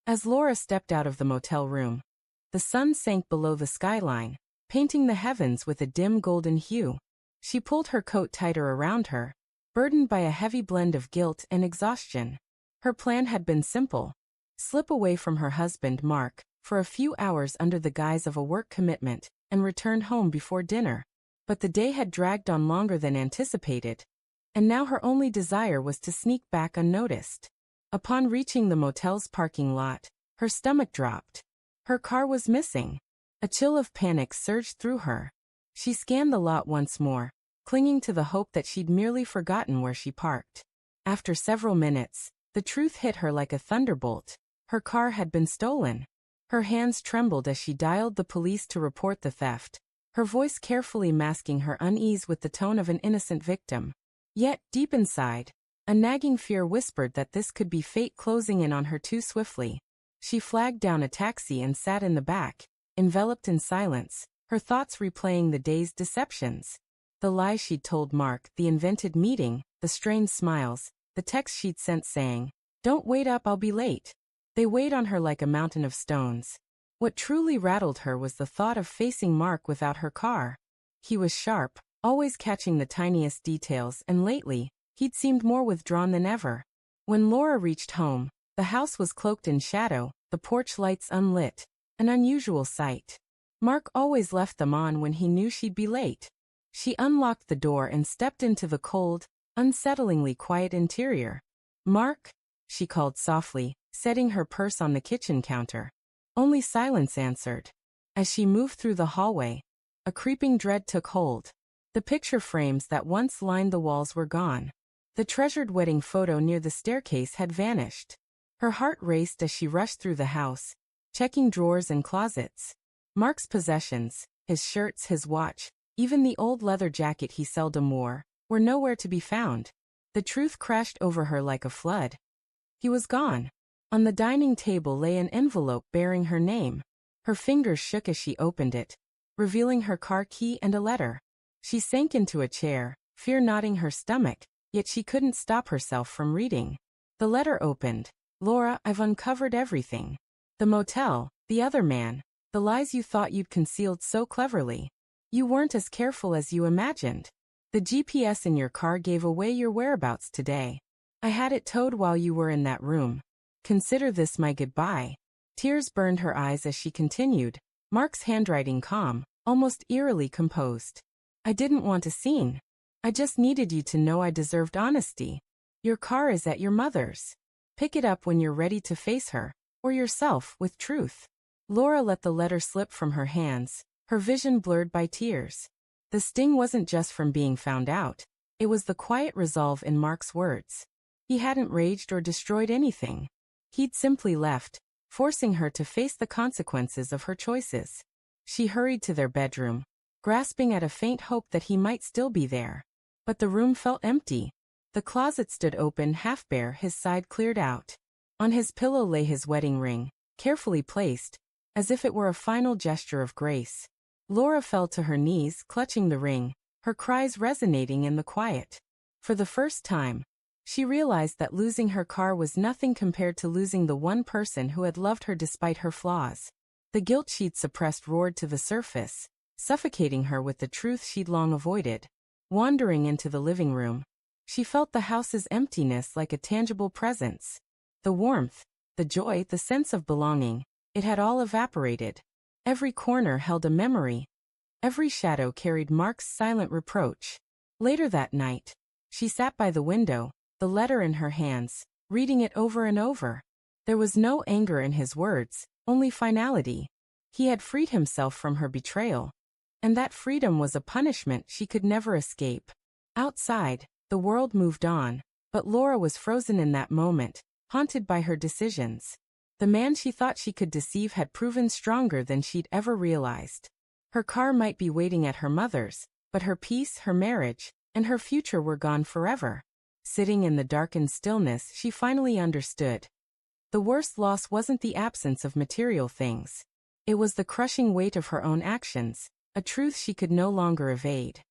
As Laura stepped out of the motel room, the sun sank below the skyline, painting the heavens with a dim golden hue. She pulled her coat tighter around her, burdened by a heavy blend of guilt and exhaustion. Her plan had been simple: slip away from her husband, Mark, for a few hours under the guise of a work commitment, and return home before dinner. But the day had dragged on longer than anticipated, and now her only desire was to sneak back unnoticed. Upon reaching the motel's parking lot, her stomach dropped. Her car was missing. A chill of panic surged through her. She scanned the lot once more, clinging to the hope that she'd merely forgotten where she parked. After several minutes, the truth hit her like a thunderbolt. Her car had been stolen. Her hands trembled as she dialed the police to report the theft, her voice carefully masking her unease with the tone of an innocent victim. Yet, deep inside, a nagging fear whispered that this could be fate closing in on her too swiftly. She flagged down a taxi and sat in the back, enveloped in silence, her thoughts replaying the day's deceptions. The lies she'd told Mark, the invented meeting, the strained smiles, the text she'd sent saying, "Don't wait up, I'll be late." They weighed on her like a mountain of stones. What truly rattled her was the thought of facing Mark without her car. He was sharp, always catching the tiniest details, and lately, he'd seemed more withdrawn than ever. When Laura reached home, the house was cloaked in shadow, the porch lights unlit, an unusual sight. Mark always left them on when he knew she'd be late. She unlocked the door and stepped into the cold, unsettlingly quiet interior. "Mark?" she called softly, setting her purse on the kitchen counter. Only silence answered. As she moved through the hallway, a creeping dread took hold. The picture frames that once lined the walls were gone. The treasured wedding photo near the staircase had vanished. Her heart raced as she rushed through the house, checking drawers and closets. Mark's possessions, his shirts, his watch, even the old leather jacket he seldom wore, were nowhere to be found. The truth crashed over her like a flood. He was gone. On the dining table lay an envelope bearing her name. Her fingers shook as she opened it, revealing her car key and a letter. She sank into a chair, fear knotting her stomach, yet she couldn't stop herself from reading. The letter opened. "Laura, I've uncovered everything. The motel, the other man, the lies you thought you'd concealed so cleverly. You weren't as careful as you imagined. The GPS in your car gave away your whereabouts today. I had it towed while you were in that room. Consider this my goodbye." Tears burned her eyes as she continued, Mark's handwriting calm, almost eerily composed. "I didn't want a scene. I just needed you to know I deserved honesty. Your car is at your mother's. Pick it up when you're ready to face her, or yourself, with truth." Laura let the letter slip from her hands, her vision blurred by tears. The sting wasn't just from being found out. It was the quiet resolve in Mark's words. He hadn't raged or destroyed anything. He'd simply left, forcing her to face the consequences of her choices. She hurried to their bedroom, grasping at a faint hope that he might still be there. But the room felt empty. The closet stood open, half bare, his side cleared out. On his pillow lay his wedding ring, carefully placed, as if it were a final gesture of grace. Laura fell to her knees, clutching the ring, her cries resonating in the quiet. For the first time, she realized that losing her car was nothing compared to losing the one person who had loved her despite her flaws. The guilt she'd suppressed roared to the surface, suffocating her with the truth she'd long avoided. Wandering into the living room, she felt the house's emptiness like a tangible presence. The warmth, the joy, the sense of belonging, it had all evaporated. Every corner held a memory. Every shadow carried Mark's silent reproach. Later that night, she sat by the window, the letter in her hands, reading it over and over. There was no anger in his words, only finality. He had freed himself from her betrayal. And that freedom was a punishment she could never escape. Outside, the world moved on, but Laura was frozen in that moment, haunted by her decisions. The man she thought she could deceive had proven stronger than she'd ever realized. Her car might be waiting at her mother's, but her peace, her marriage, and her future were gone forever. Sitting in the darkened stillness, she finally understood. The worst loss wasn't the absence of material things. It was the crushing weight of her own actions, a truth she could no longer evade.